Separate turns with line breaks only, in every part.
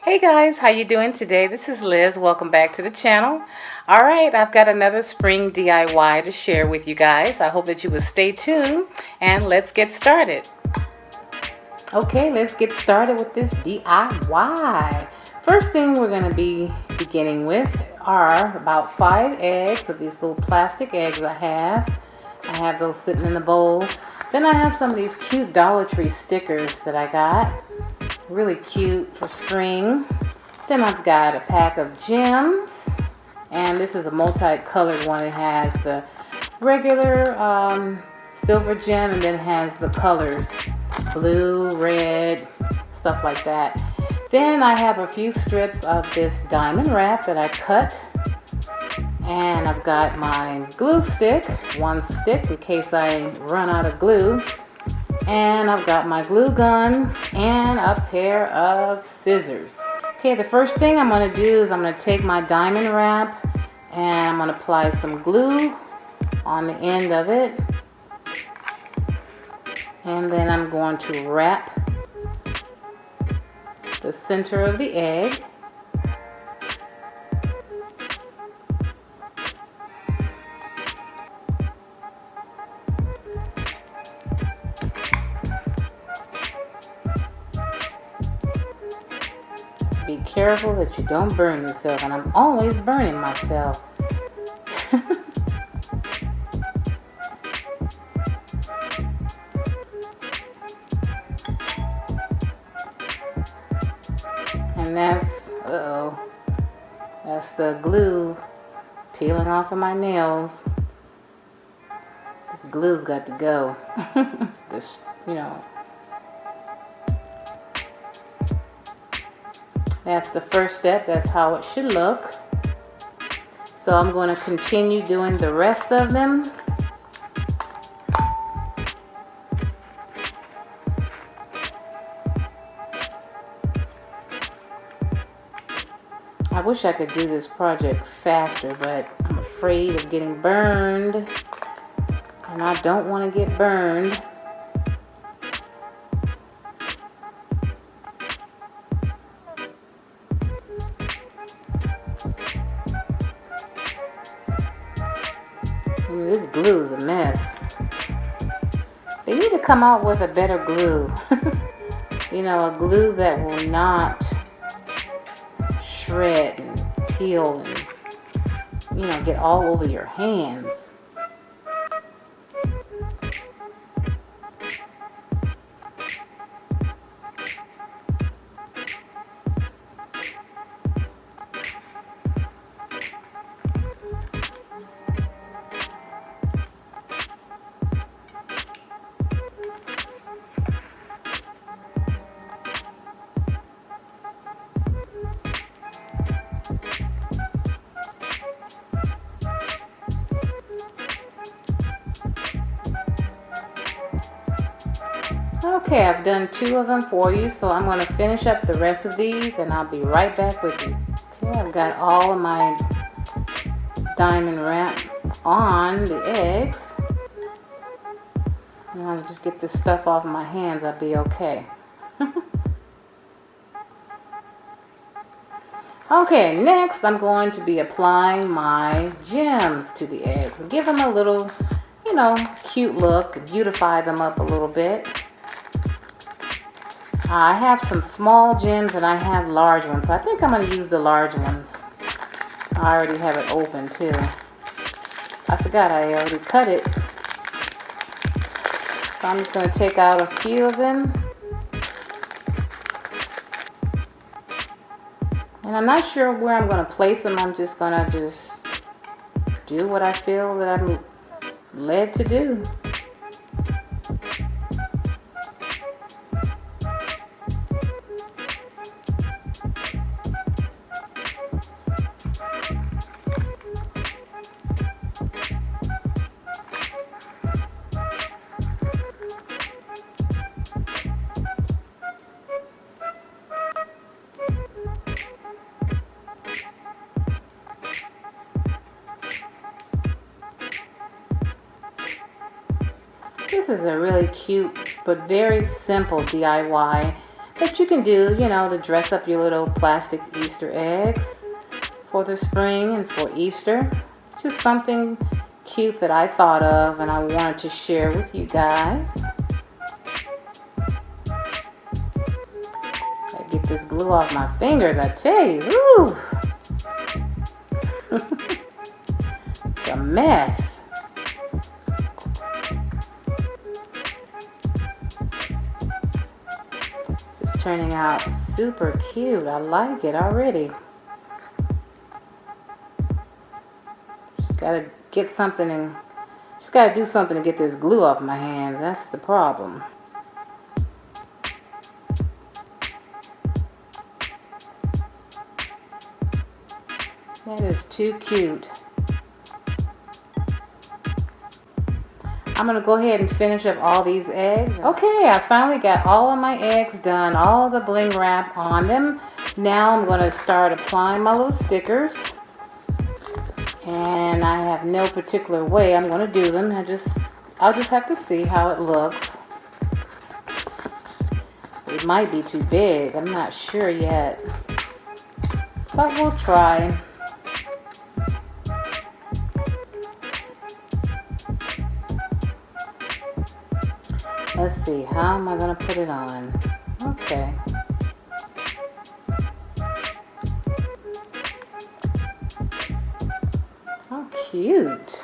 Hey guys, how you doing today? This is Liz. Welcome back to the channel. All right, I've got another spring DIY to share with you guys. I hope that you will stay tuned and let's get started. Okay, let's get started with this DIY. First thing we're going to be beginning with are about 5 eggs of these little plastic eggs I have. I have those sitting in the bowl. Then I have some of these cute Dollar Tree stickers that I got. Really cute for spring. Then I've got a pack of gems, and this is a multicolored one. It has the regular silver gem, and then it has the colors, blue, red, stuff like that. Then I have a few strips of this diamond wrap that I cut, and I've got my glue stick, one stick in case I run out of glue. And I've got my glue gun and a pair of scissors. Okay, the first thing I'm going to do is I'm going to take my diamond wrap and I'm going to apply some glue on the end of it. And then I'm going to wrap the center of the egg. Be careful that you don't burn yourself, and I'm always burning myself. And that's the glue peeling off of my nails. This glue's got to go. This, that's the first step. That's how it should look. So I'm going to continue doing the rest of them. I wish I could do this project faster, but I'm afraid of getting burned, and I don't want to get burned. This glue is a mess. They need to come out with a better glue. A glue that will not shred and peel and, get all over your hands. Okay, I've done 2 of them for you, so I'm going to finish up the rest of these and I'll be right back with you. Okay, I've got all of my diamond wrap on the eggs. And I'll just get this stuff off my hands, I'll be okay. Okay, next I'm going to be applying my gems to the eggs. Give them a little, cute look, beautify them up a little bit. I have some small gems and I have large ones, so I think I'm going to use the large ones. I already have it open too. I forgot I already cut it. So I'm just going to take out a few of them. And I'm not sure where I'm going to place them. I'm just going to do what I feel that I'm led to do. This is a really cute but very simple DIY that you can do, you know, to dress up your little plastic Easter eggs for the spring and for Easter. Just something cute that I thought of and I wanted to share with you guys. Gotta get this glue off my fingers, I tell you. Ooh. It's a mess. It's just turning out super cute. I like it already. Just gotta get something and just gotta do something to get this glue off my hands. That's the problem. That is too cute. I'm gonna go ahead and finish up all these eggs. Okay, I finally got all of my eggs done, all the bling wrap on them. Now I'm gonna start applying my little stickers. And I have no particular way I'm gonna do them. I'll just have to see how it looks. It might be too big, I'm not sure yet. But we'll try. Let's see, how am I going to put it on? Okay. How cute.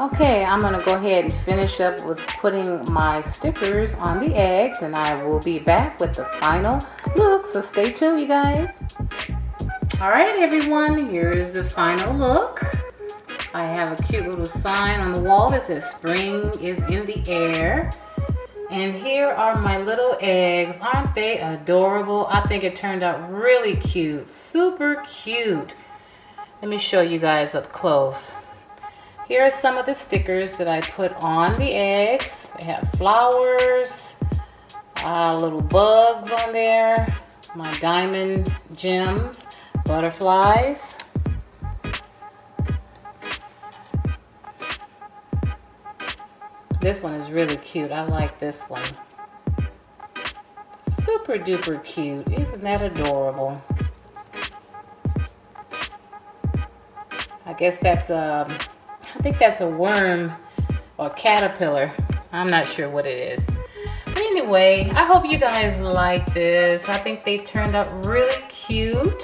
Okay, I'm going to go ahead and finish up with putting my stickers on the eggs, and I will be back with the final look, so stay tuned, you guys. Alright everyone, here's the final look. I have a cute little sign on the wall that says spring is in the air. And here are my little eggs. Aren't they adorable? I think it turned out really cute, super cute. Let me show you guys up close. Here are some of the stickers that I put on the eggs. They have flowers, little bugs on there, my diamond gems, butterflies. This one is really cute. I like this one. Super duper cute. Isn't that adorable? I guess that's I think that's a worm or caterpillar. I'm not sure what it is. But anyway, I hope you guys like this. I think they turned out really cute.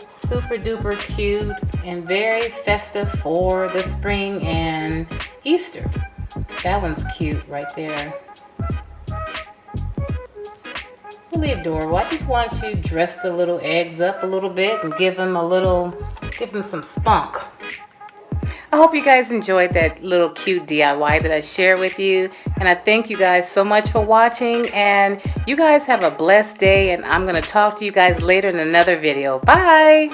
Super duper cute and very festive for the spring and Easter. That one's cute right there. Really adorable. I just wanted to dress the little eggs up a little bit and give them some spunk. I hope you guys enjoyed that little cute DIY that I shared with you. And I thank you guys so much for watching. And you guys have a blessed day. And I'm going to talk to you guys later in another video. Bye.